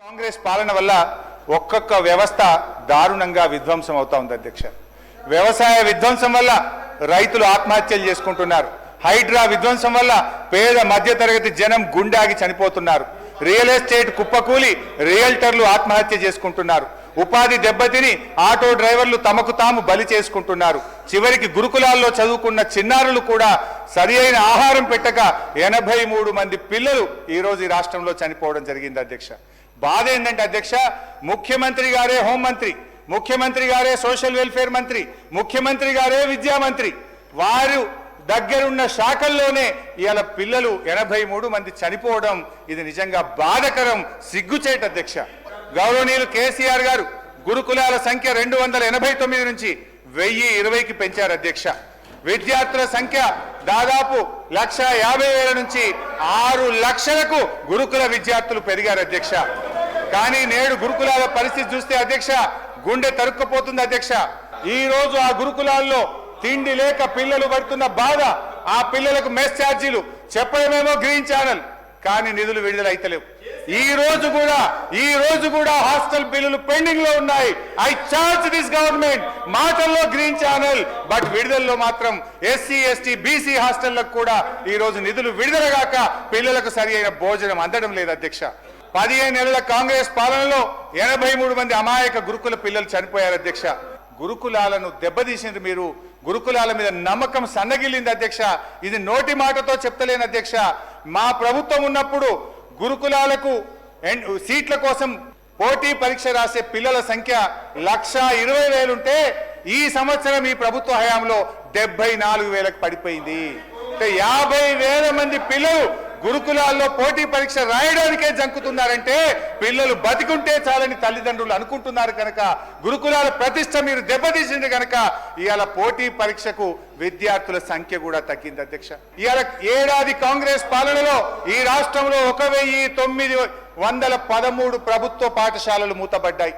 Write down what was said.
కాంగ్రెస్ పాలన వల్ల ఒక్కొక్క వ్యవస్థ దారుణంగా విధ్వంసం అవుతా ఉంది అధ్యక్ష. వ్యవసాయ విధ్వంసం వల్ల రైతులు ఆత్మహత్యలు చేసుకుంటున్నారు. హైడ్రా విధ్వంసం వల్ల పేద మధ్యతరగతి జనం గుండాగి చనిపోతున్నారు. రియల్ ఎస్టేట్ కుప్పకూలి రియల్టర్లు ఆత్మహత్య చేసుకుంటున్నారు. ఉపాధి దెబ్బతిని ఆటో డ్రైవర్లు తమకు తాము బలి చేసుకుంటున్నారు. చివరికి గురుకులాల్లో చదువుకున్న చిన్నారులు కూడా సరి అయిన ఆహారం పెట్టక 83 మంది పిల్లలు ఈరోజు ఈ రాష్ట్రంలో చనిపోవడం జరిగింది అధ్యక్ష. బాధ ఏంటంటే అధ్యక్ష, ముఖ్యమంత్రి గారే హోంమంత్రి, ముఖ్యమంత్రి గారే సోషల్ వెల్ఫేర్ మంత్రి, ముఖ్యమంత్రి గారే విద్యామంత్రి, వారు దగ్గరున్న శాఖల్లోనే ఇవాళ పిల్లలు 83 మంది చనిపోవడం ఇది నిజంగా బాధకరం, సిగ్గుచేట అధ్యక్ష. గౌరవనీయులు కేసీఆర్ గారు గురుకులాల సంఖ్య 289 నుంచి 1020కి పెంచారు అధ్యక్ష. విద్యార్థుల సంఖ్య దాదాపు 1,50,000 నుంచి 6 లక్షలకు గురుకుల విద్యార్థులు పెరిగారు అధ్యక్ష. కానీ నేడు గురుకులాల పరిస్థితి చూస్తే అధ్యక్ష గుండె తరుక్కుపోతుంది అధ్యక్ష. ఈ రోజు ఆ గురుకులాల్లో తిండి లేక పిల్లలు పడుతున్న బాధ, ఆ పిల్లలకు మెస్ ఛార్జీలు చెప్పడమేమో గ్రీన్ ఛానల్, కానీ నిధులు విడుదల అయితలేవు. ఈ రోజు కూడా హాస్టల్ బిల్లులు పెండింగ్ లో ఉన్నాయి. ఐ చార్జ్ దిస్ గవర్నమెంట్, మాటల్లో గ్రీన్ ఛానల్, బట్ విడుదలలో మాత్రం ఎస్సీ ఎస్టీ బీసీ హాస్టళ్లకు కూడా ఈ రోజు నిధులు విడుదల గాక పిల్లలకు సరి అయిన భోజనం అందడం లేదు అధ్యక్ష. 15 నెలల కాంగ్రెస్ పాలనలో 83 మంది అమాయక గురుకుల పిల్లలు చనిపోయారు అధ్యక్ష. గురుకులాలను దెబ్బతీసింది మీరు. గురుకులాల మీద నమ్మకం సన్నగిల్లింది అధ్యక్ష. ఇది నోటి మాటతో చెప్తలేని అధ్యక్ష. మా ప్రభుత్వం ఉన్నప్పుడు గురుకులాలకు సీట్ల కోసం పోటీ పరీక్ష రాసే పిల్లల సంఖ్య 1,20,000 ఉంటే ఈ సంవత్సరం ఈ ప్రభుత్వ హయాంలో 74,000కు పడిపోయింది. 50,000 మంది పిల్లలు గురుకులాల్లో పోటీ పరీక్ష రాయడానికే జంకుతున్నారంటే పిల్లలు బతికుంటే చాలని తల్లిదండ్రులు అనుకుంటున్నారు కనుక గురుకులాల ప్రతిష్ట మీరు దెబ్బతీసింది కనుక ఇవాళ పోటీ పరీక్షకు విద్యార్థుల సంఖ్య కూడా తగ్గింది అధ్యక్ష. ఇవాళ ఏడాది కాంగ్రెస్ పాలనలో ఈ రాష్ట్రంలో 1,913 ప్రభుత్వ పాఠశాలలు మూతపడ్డాయి.